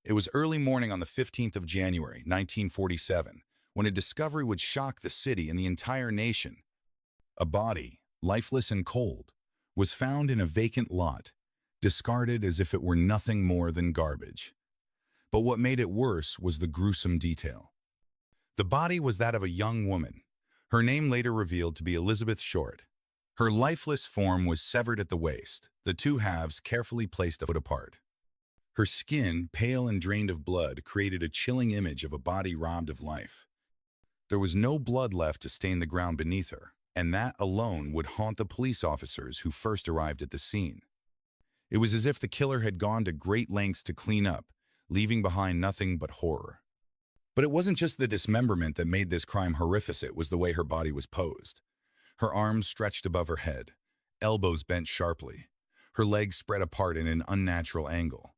It was early morning on the 15th of January, 1947, when a discovery would shock the city and the entire nation. A body, lifeless and cold, was found in a vacant lot, discarded as if it were nothing more than garbage. But what made it worse was the gruesome detail. The body was that of a young woman, her name later revealed to be Elizabeth Short. Her lifeless form was severed at the waist, the two halves carefully placed a foot apart. Her skin, pale and drained of blood, created a chilling image of a body robbed of life. There was no blood left to stain the ground beneath her, and that alone would haunt the police officers who first arrived at the scene. It was as if the killer had gone to great lengths to clean up, leaving behind nothing but horror. But it wasn't just the dismemberment that made this crime horrific, it was the way her body was posed. Her arms stretched above her head, elbows bent sharply, her legs spread apart in an unnatural angle.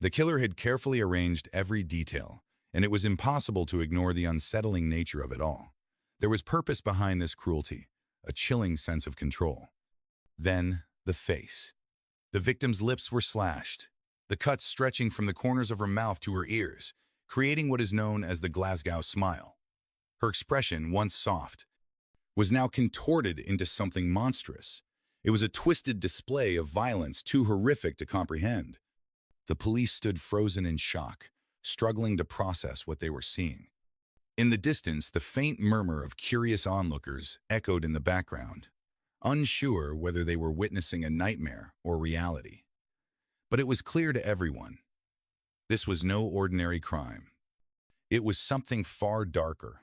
The killer had carefully arranged every detail, and it was impossible to ignore the unsettling nature of it all. There was purpose behind this cruelty, a chilling sense of control. Then, the face. The victim's lips were slashed, the cuts stretching from the corners of her mouth to her ears, creating what is known as the Glasgow smile. Her expression, once soft, was now contorted into something monstrous. It was a twisted display of violence too horrific to comprehend. The police stood frozen in shock, struggling to process what they were seeing. In the distance, the faint murmur of curious onlookers echoed in the background, unsure whether they were witnessing a nightmare or reality. But it was clear to everyone. This was no ordinary crime. It was something far darker.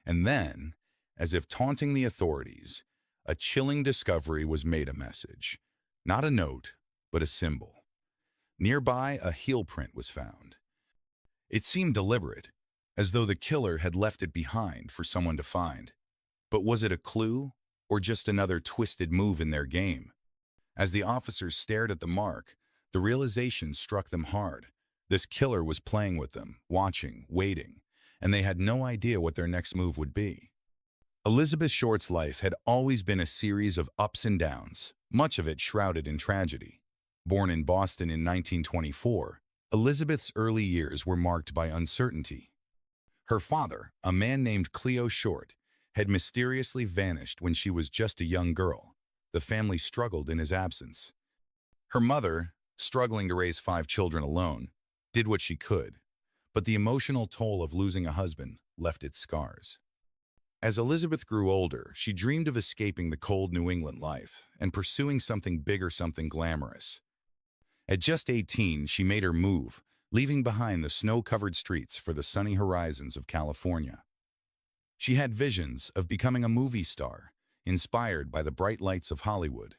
And then, as if taunting the authorities, a chilling discovery was made a message. Not a note, but a symbol. Nearby, a heel print was found. It seemed deliberate, as though the killer had left it behind for someone to find. But was it a clue, or just another twisted move in their game? As the officers stared at the mark, the realization struck them hard. This killer was playing with them, watching, waiting, and they had no idea what their next move would be. Elizabeth Short's life had always been a series of ups and downs, much of it shrouded in tragedy. Born in Boston in 1924, Elizabeth's early years were marked by uncertainty. Her father, a man named Cleo Short, had mysteriously vanished when she was just a young girl. The family struggled in his absence. Her mother, struggling to raise 5 children alone, did what she could, but the emotional toll of losing a husband left its scars. As Elizabeth grew older, she dreamed of escaping the cold New England life and pursuing something bigger, something glamorous. At just 18, she made her move, leaving behind the snow-covered streets for the sunny horizons of California. She had visions of becoming a movie star, inspired by the bright lights of Hollywood.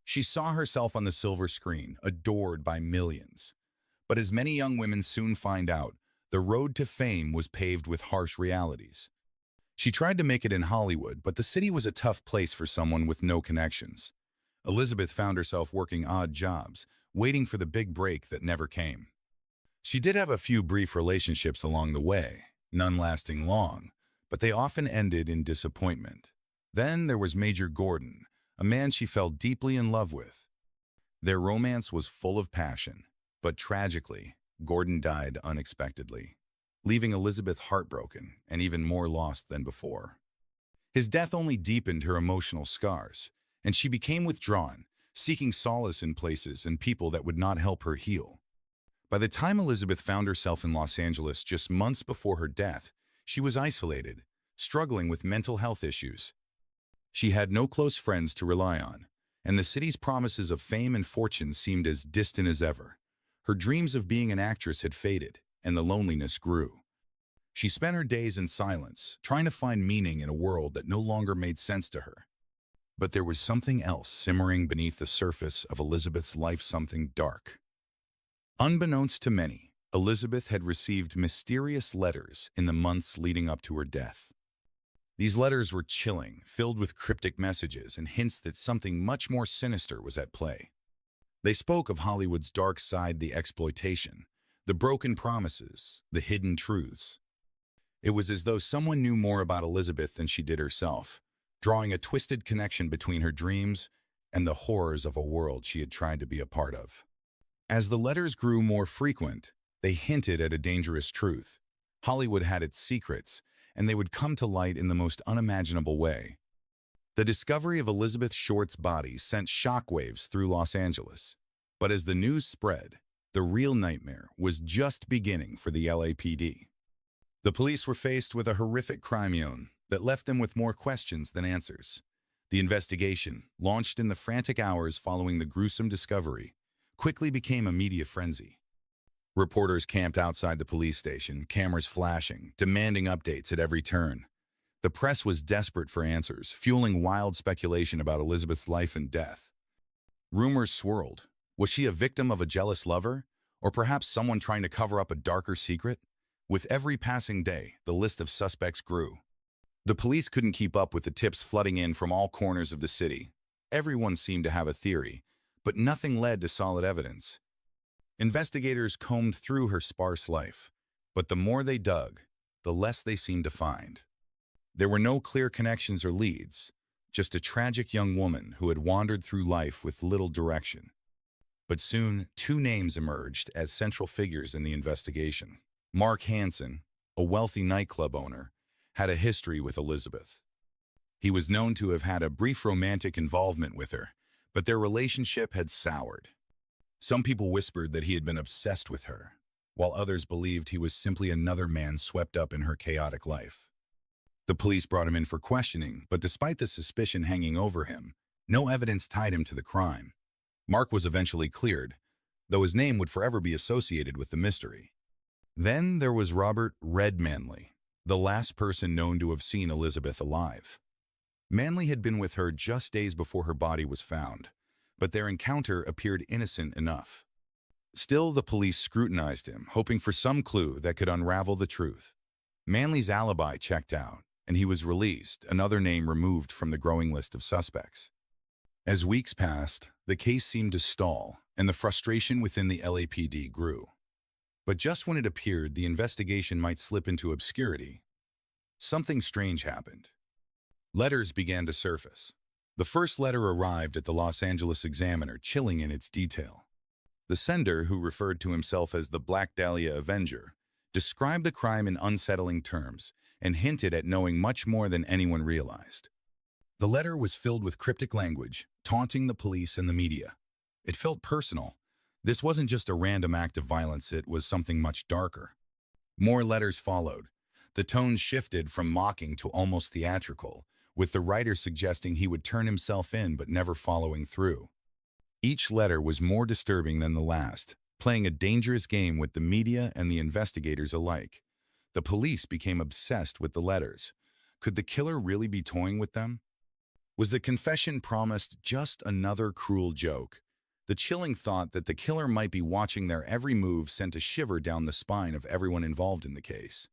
She saw herself on the silver screen, adored by millions. But as many young women soon find out, the road to fame was paved with harsh realities. She tried to make it in Hollywood, but the city was a tough place for someone with no connections. Elizabeth found herself working odd jobs, waiting for the big break that never came. She did have a few brief relationships along the way, none lasting long, but they often ended in disappointment. Then there was Major Gordon, a man she fell deeply in love with. Their romance was full of passion, but tragically, Gordon died unexpectedly, leaving Elizabeth heartbroken and even more lost than before. His death only deepened her emotional scars, and she became withdrawn, seeking solace in places and people that would not help her heal. By the time Elizabeth found herself in Los Angeles just months before her death, she was isolated, struggling with mental health issues. She had no close friends to rely on, and the city's promises of fame and fortune seemed as distant as ever. Her dreams of being an actress had faded, and the loneliness grew. She spent her days in silence, trying to find meaning in a world that no longer made sense to her. But there was something else simmering beneath the surface of Elizabeth's life, something dark. Unbeknownst to many, Elizabeth had received mysterious letters in the months leading up to her death. These letters were chilling, filled with cryptic messages and hints that something much more sinister was at play. They spoke of Hollywood's dark side, the exploitation, the broken promises, the hidden truths. It was as though someone knew more about Elizabeth than she did herself, drawing a twisted connection between her dreams and the horrors of a world she had tried to be a part of. As the letters grew more frequent, They hinted at a dangerous truth. Hollywood had its secrets, and they would come to light in the most unimaginable way. The discovery of Elizabeth Short's body sent shockwaves through Los Angeles. But as the news spread, the real nightmare was just beginning for the LAPD. The police were faced with a horrific crime that left them with more questions than answers. The investigation, launched in the frantic hours following the gruesome discovery, quickly became a media frenzy. Reporters camped outside the police station, cameras flashing, demanding updates at every turn. The press was desperate for answers, fueling wild speculation about Elizabeth's life and death. Rumors swirled. Was she a victim of a jealous lover? Or perhaps someone trying to cover up a darker secret? With every passing day, the list of suspects grew. The police couldn't keep up with the tips flooding in from all corners of the city. Everyone seemed to have a theory, but nothing led to solid evidence. Investigators combed through her sparse life, but the more they dug, the less they seemed to find. There were no clear connections or leads, just a tragic young woman who had wandered through life with little direction. But soon, two names emerged as central figures in the investigation. Mark Hansen, a wealthy nightclub owner, had a history with Elizabeth. He was known to have had a brief romantic involvement with her, but their relationship had soured. Some people whispered that he had been obsessed with her, while others believed he was simply another man swept up in her chaotic life. The police brought him in for questioning, but despite the suspicion hanging over him, no evidence tied him to the crime. Mark was eventually cleared, though his name would forever be associated with the mystery. Then there was Robert "Red" Manley, the last person known to have seen Elizabeth alive. Manley had been with her just days before her body was found, but their encounter appeared innocent enough. Still, the police scrutinized him, hoping for some clue that could unravel the truth. Manley's alibi checked out, and he was released, another name removed from the growing list of suspects. As weeks passed, the case seemed to stall, and the frustration within the LAPD grew. But just when it appeared the investigation might slip into obscurity, something strange happened. Letters began to surface. The first letter arrived at the Los Angeles Examiner, chilling in its detail. The sender, who referred to himself as the Black Dahlia Avenger, described the crime in unsettling terms and hinted at knowing much more than anyone realized. The letter was filled with cryptic language, taunting the police and the media. It felt personal. This wasn't just a random act of violence, it was something much darker. More letters followed. The tone shifted from mocking to almost theatrical, with the writer suggesting he would turn himself in but never following through. Each letter was more disturbing than the last, playing a dangerous game with the media and the investigators alike. The police became obsessed with the letters. Could the killer really be toying with them? Was the confession promised just another cruel joke? The chilling thought that the killer might be watching their every move sent a shiver down the spine of everyone involved in the case.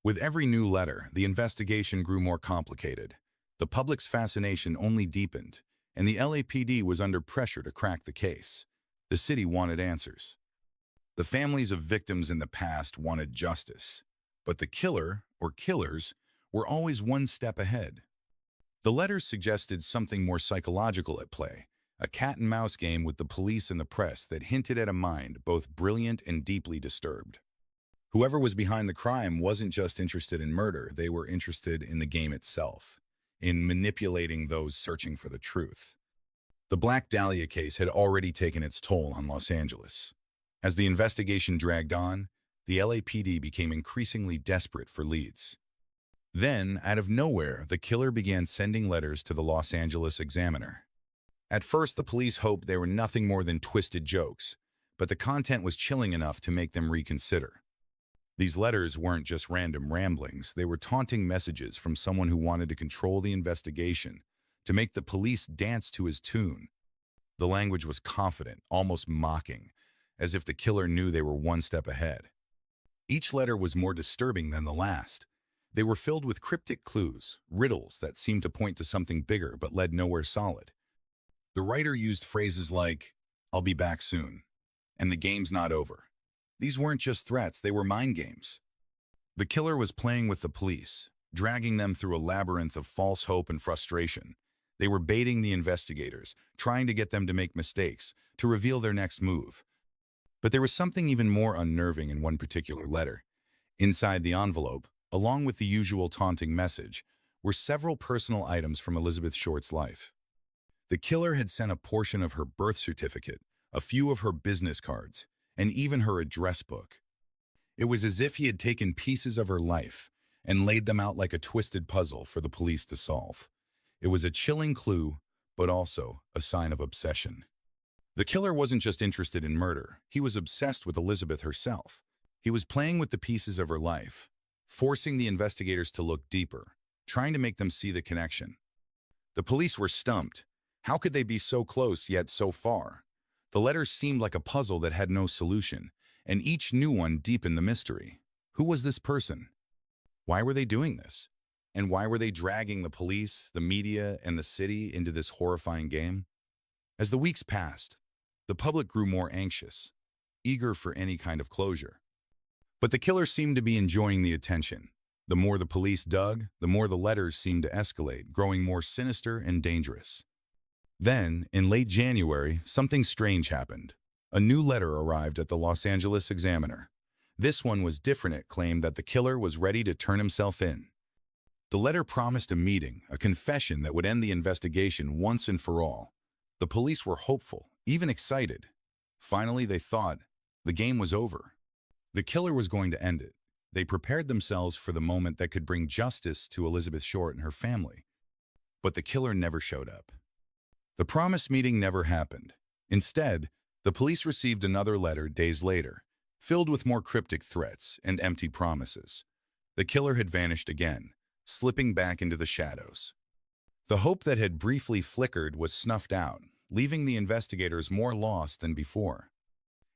With every new letter, the investigation grew more complicated. The public's fascination only deepened, and the LAPD was under pressure to crack the case. The city wanted answers. The families of victims in the past wanted justice, but the killer, or killers, were always one step ahead. The letters suggested something more psychological at play, a cat-and-mouse game with the police and the press that hinted at a mind both brilliant and deeply disturbed. Whoever was behind the crime wasn't just interested in murder, they were interested in the game itself, in manipulating those searching for the truth. The Black Dahlia case had already taken its toll on Los Angeles. As the investigation dragged on, the LAPD became increasingly desperate for leads. Then, out of nowhere, the killer began sending letters to the Los Angeles Examiner. At first, the police hoped they were nothing more than twisted jokes, but the content was chilling enough to make them reconsider. These letters weren't just random ramblings, they were taunting messages from someone who wanted to control the investigation, to make the police dance to his tune. The language was confident, almost mocking, as if the killer knew they were one step ahead. Each letter was more disturbing than the last. They were filled with cryptic clues, riddles that seemed to point to something bigger but led nowhere solid. The writer used phrases like, "I'll be back soon," and "the game's not over." These weren't just threats, they were mind games. The killer was playing with the police, dragging them through a labyrinth of false hope and frustration. They were baiting the investigators, trying to get them to make mistakes, to reveal their next move. But there was something even more unnerving in one particular letter. Inside the envelope, along with the usual taunting message, were several personal items from Elizabeth Short's life. The killer had sent a portion of her birth certificate, a few of her business cards, and even her address book. It was as if he had taken pieces of her life and laid them out like a twisted puzzle for the police to solve. It was a chilling clue, but also a sign of obsession. The killer wasn't just interested in murder, he was obsessed with Elizabeth herself. He was playing with the pieces of her life, forcing the investigators to look deeper, trying to make them see the connection. The police were stumped. How could they be so close yet so far? The letters seemed like a puzzle that had no solution, and each new one deepened the mystery. Who was this person? Why were they doing this? And why were they dragging the police, the media, and the city into this horrifying game? As the weeks passed, the public grew more anxious, eager for any kind of closure. But the killer seemed to be enjoying the attention. The more the police dug, the more the letters seemed to escalate, growing more sinister and dangerous. Then, in late January, something strange happened. A new letter arrived at the Los Angeles Examiner. This one was different. It claimed that the killer was ready to turn himself in. The letter promised a meeting, a confession that would end the investigation once and for all. The police were hopeful, even excited. Finally, they thought the game was over. The killer was going to end it. They prepared themselves for the moment that could bring justice to Elizabeth Short and her family. But the killer never showed up. The promised meeting never happened. Instead, the police received another letter days later, filled with more cryptic threats and empty promises. The killer had vanished again, slipping back into the shadows. The hope that had briefly flickered was snuffed out, leaving the investigators more lost than before.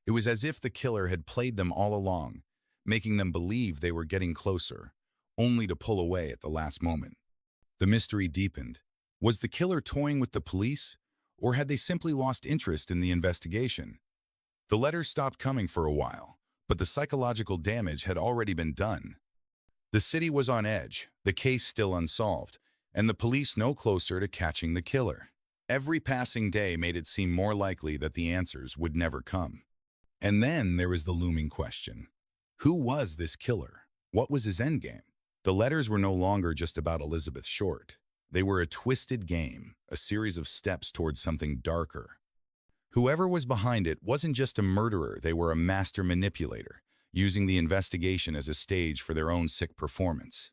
It was as if the killer had played them all along, making them believe they were getting closer, only to pull away at the last moment. The mystery deepened. Was the killer toying with the police, or had they simply lost interest in the investigation? The letters stopped coming for a while, but the psychological damage had already been done. The city was on edge, the case still unsolved, and the police no closer to catching the killer. Every passing day made it seem more likely that the answers would never come. And then there was the looming question. Who was this killer? What was his endgame? The letters were no longer just about Elizabeth Short. They were a twisted game, a series of steps towards something darker. Whoever was behind it wasn't just a murderer, they were a master manipulator, using the investigation as a stage for their own sick performance.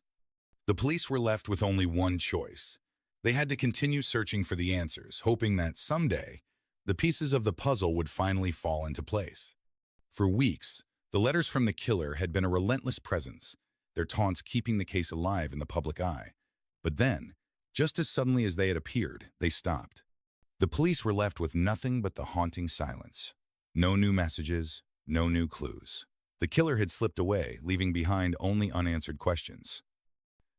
The police were left with only one choice. They had to continue searching for the answers, hoping that someday, the pieces of the puzzle would finally fall into place. For weeks, the letters from the killer had been a relentless presence, their taunts keeping the case alive in the public eye. But then, just as suddenly as they had appeared, they stopped. The police were left with nothing but the haunting silence. No new messages, no new clues. The killer had slipped away, leaving behind only unanswered questions.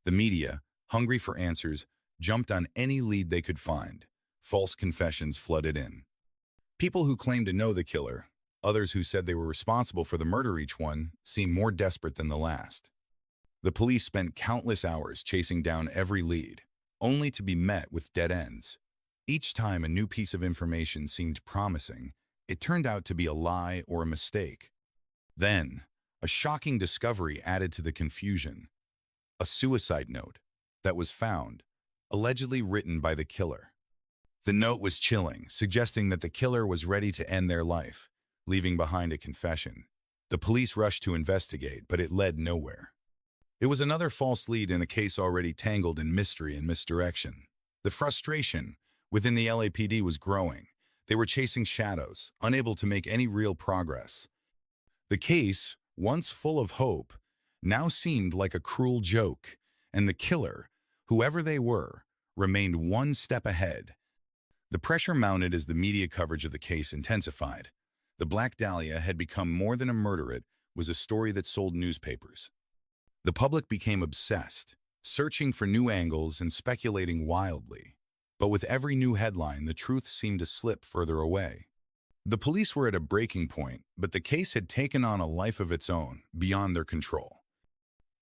The media, hungry for answers, jumped on any lead they could find. False confessions flooded in. People who claimed to know the killer, others who said they were responsible for the murder, each one seemed more desperate than the last. The police spent countless hours chasing down every lead, only to be met with dead ends. Each time a new piece of information seemed promising, it turned out to be a lie or a mistake. Then, a shocking discovery added to the confusion. A suicide note that was found, allegedly written by the killer. The note was chilling, suggesting that the killer was ready to end their life, leaving behind a confession. The police rushed to investigate, but it led nowhere. It was another false lead in a case already tangled in mystery and misdirection. The frustration within the LAPD was growing. They were chasing shadows, unable to make any real progress. The case, once full of hope, now seemed like a cruel joke, and the killer, whoever they were, remained one step ahead. The pressure mounted as the media coverage of the case intensified. The Black Dahlia had become more than a murder, it was a story that sold newspapers. The public became obsessed, searching for new angles and speculating wildly. But with every new headline, the truth seemed to slip further away. The police were at a breaking point, but the case had taken on a life of its own, beyond their control.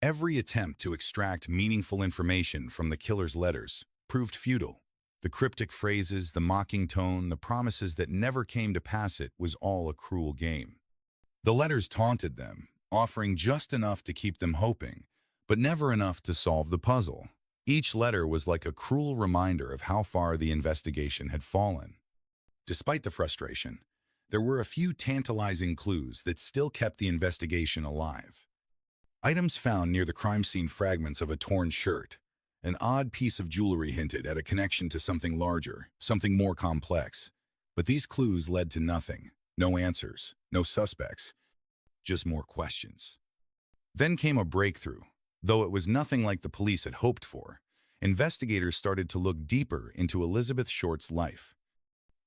Every attempt to extract meaningful information from the killer's letters proved futile. The cryptic phrases, the mocking tone, the promises that never came to pass, it was all a cruel game. The letters taunted them, offering just enough to keep them hoping, but never enough to solve the puzzle. Each letter was like a cruel reminder of how far the investigation had fallen. Despite the frustration, there were a few tantalizing clues that still kept the investigation alive. Items found near the crime scene, fragments of a torn shirt, an odd piece of jewelry hinted at a connection to something larger, something more complex. But these clues led to nothing. No answers, no suspects, just more questions. Then came a breakthrough. Though it was nothing like the police had hoped for, investigators started to look deeper into Elizabeth Short's life.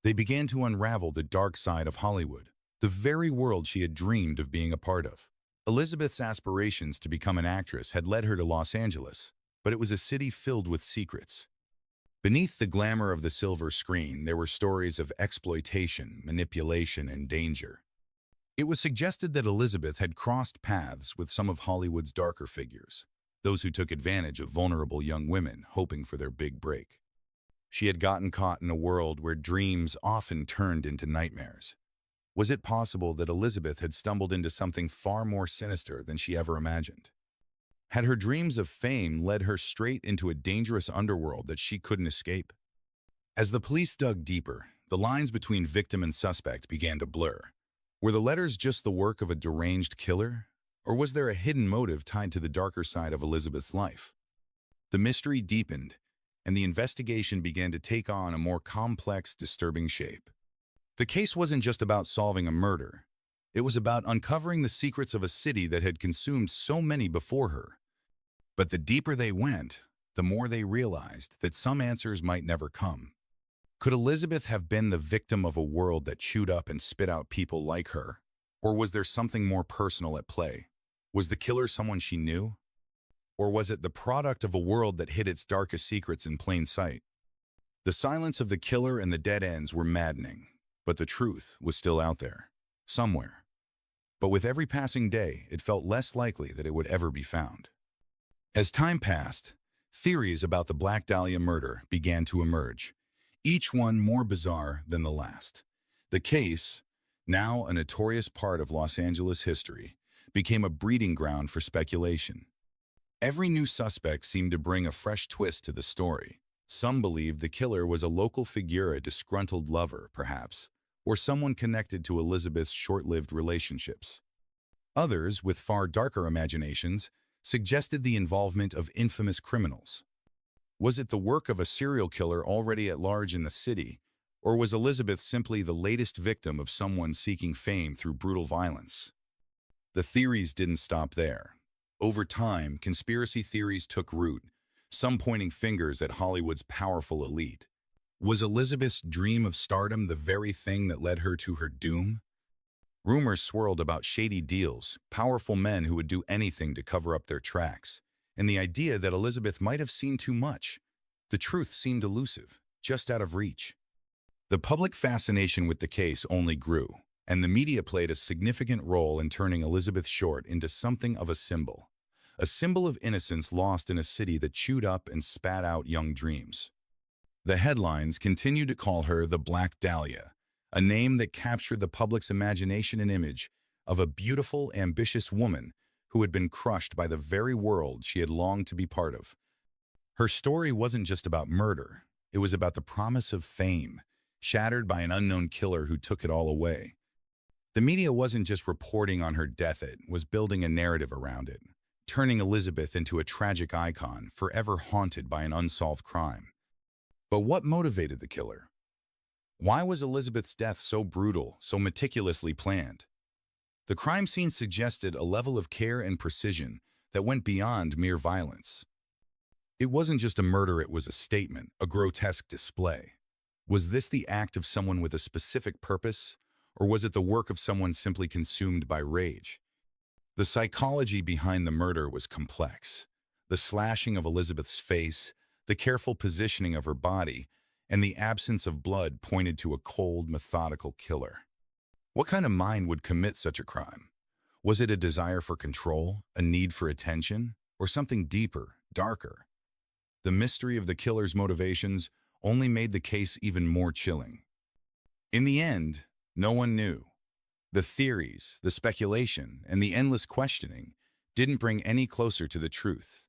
They began to unravel the dark side of Hollywood, the very world she had dreamed of being a part of. Elizabeth's aspirations to become an actress had led her to Los Angeles, but it was a city filled with secrets. Beneath the glamour of the silver screen, there were stories of exploitation, manipulation, and danger. It was suggested that Elizabeth had crossed paths with some of Hollywood's darker figures, those who took advantage of vulnerable young women hoping for their big break. She had gotten caught in a world where dreams often turned into nightmares. Was it possible that Elizabeth had stumbled into something far more sinister than she ever imagined? Had her dreams of fame led her straight into a dangerous underworld that she couldn't escape? As the police dug deeper, the lines between victim and suspect began to blur. Were the letters just the work of a deranged killer? Or was there a hidden motive tied to the darker side of Elizabeth's life? The mystery deepened, and the investigation began to take on a more complex, disturbing shape. The case wasn't just about solving a murder. It was about uncovering the secrets of a city that had consumed so many before her. But the deeper they went, the more they realized that some answers might never come. Could Elizabeth have been the victim of a world that chewed up and spit out people like her? Or was there something more personal at play? Was the killer someone she knew? Or was it the product of a world that hid its darkest secrets in plain sight? The silence of the killer and the dead ends were maddening, but the truth was still out there, somewhere. But with every passing day, it felt less likely that it would ever be found. As time passed, theories about the Black Dahlia murder began to emerge, each one more bizarre than the last. The case, now a notorious part of Los Angeles history, became a breeding ground for speculation. Every new suspect seemed to bring a fresh twist to the story. Some believed the killer was a local figure, a disgruntled lover, perhaps, or someone connected to Elizabeth's short-lived relationships. Others, with far darker imaginations, suggested the involvement of infamous criminals. Was it the work of a serial killer already at large in the city, or was Elizabeth simply the latest victim of someone seeking fame through brutal violence? The theories didn't stop there. Over time, conspiracy theories took root, some pointing fingers at Hollywood's powerful elite. Was Elizabeth's dream of stardom the very thing that led her to her doom? Rumors swirled about shady deals, powerful men who would do anything to cover up their tracks, and the idea that Elizabeth might have seen too much. The truth seemed elusive, just out of reach. The public fascination with the case only grew, and the media played a significant role in turning Elizabeth Short into something of a symbol of innocence lost in a city that chewed up and spat out young dreams. The headlines continued to call her the Black Dahlia, a name that captured the public's imagination and image of a beautiful, ambitious woman who had been crushed by the very world she had longed to be part of. Her story wasn't just about murder. It was about the promise of fame, shattered by an unknown killer who took it all away. The media wasn't just reporting on her death, it was building a narrative around it, turning Elizabeth into a tragic icon forever haunted by an unsolved crime. But what motivated the killer? Why was Elizabeth's death so brutal, so meticulously planned? The crime scene suggested a level of care and precision that went beyond mere violence. It wasn't just a murder, it was a statement, a grotesque display. Was this the act of someone with a specific purpose, or was it the work of someone simply consumed by rage? The psychology behind the murder was complex. The slashing of Elizabeth's face, the careful positioning of her body, and the absence of blood pointed to a cold, methodical killer. What kind of mind would commit such a crime? Was it a desire for control, a need for attention, or something deeper, darker? The mystery of the killer's motivations only made the case even more chilling. In the end, no one knew. The theories, the speculation, and the endless questioning didn't bring any closer to the truth.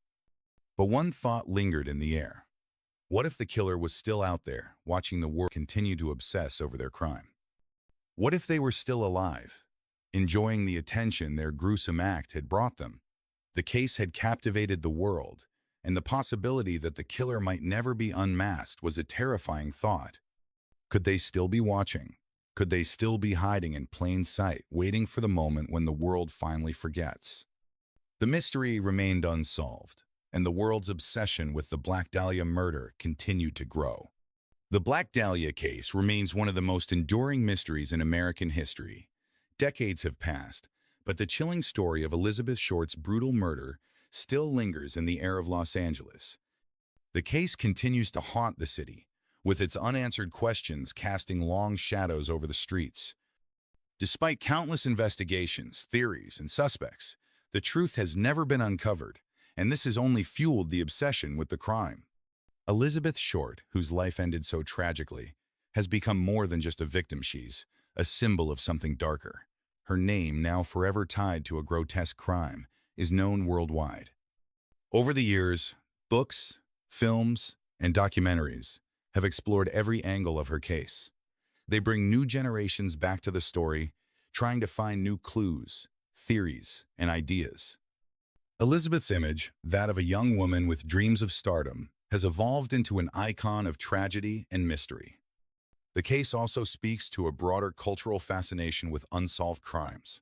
But one thought lingered in the air. What if the killer was still out there, watching the world continue to obsess over their crime? What if they were still alive, enjoying the attention their gruesome act had brought them? The case had captivated the world, and the possibility that the killer might never be unmasked was a terrifying thought. Could they still be watching? Could they still be hiding in plain sight, waiting for the moment when the world finally forgets? The mystery remained unsolved, and the world's obsession with the Black Dahlia murder continued to grow. The Black Dahlia case remains one of the most enduring mysteries in American history. Decades have passed, but the chilling story of Elizabeth Short's brutal murder still lingers in the air of Los Angeles. The case continues to haunt the city, with its unanswered questions casting long shadows over the streets. Despite countless investigations, theories, and suspects, the truth has never been uncovered, and this has only fueled the obsession with the crime. Elizabeth Short, whose life ended so tragically, has become more than just a victim. She's a symbol of something darker. Her name, now forever tied to a grotesque crime, is known worldwide. Over the years, books, films, and documentaries have explored every angle of her case. They bring new generations back to the story, trying to find new clues, theories, and ideas. Elizabeth's image, that of a young woman with dreams of stardom, has evolved into an icon of tragedy and mystery. The case also speaks to a broader cultural fascination with unsolved crimes.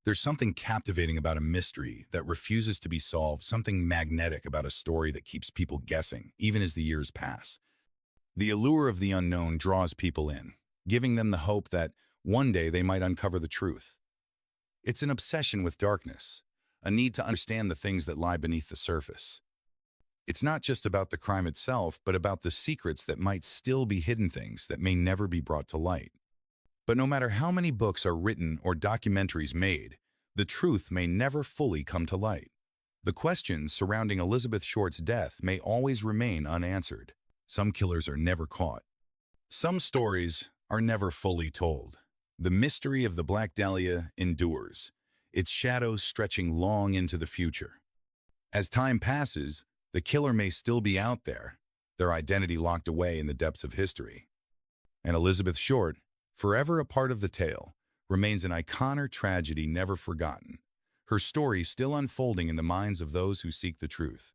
There's something captivating about a mystery that refuses to be solved, something magnetic about a story that keeps people guessing, even as the years pass. The allure of the unknown draws people in, giving them the hope that one day they might uncover the truth. It's an obsession with darkness, a need to understand the things that lie beneath the surface. It's not just about the crime itself, but about the secrets that might still be hidden, things that may never be brought to light. But no matter how many books are written or documentaries made, the truth may never fully come to light. The questions surrounding Elizabeth Short's death may always remain unanswered. Some killers are never caught. Some stories are never fully told. The mystery of the Black Dahlia endures, its shadows stretching long into the future. As time passes, the killer may still be out there, their identity locked away in the depths of history. And Elizabeth Short, forever a part of the tale, remains an iconic tragedy never forgotten, her story still unfolding in the minds of those who seek the truth.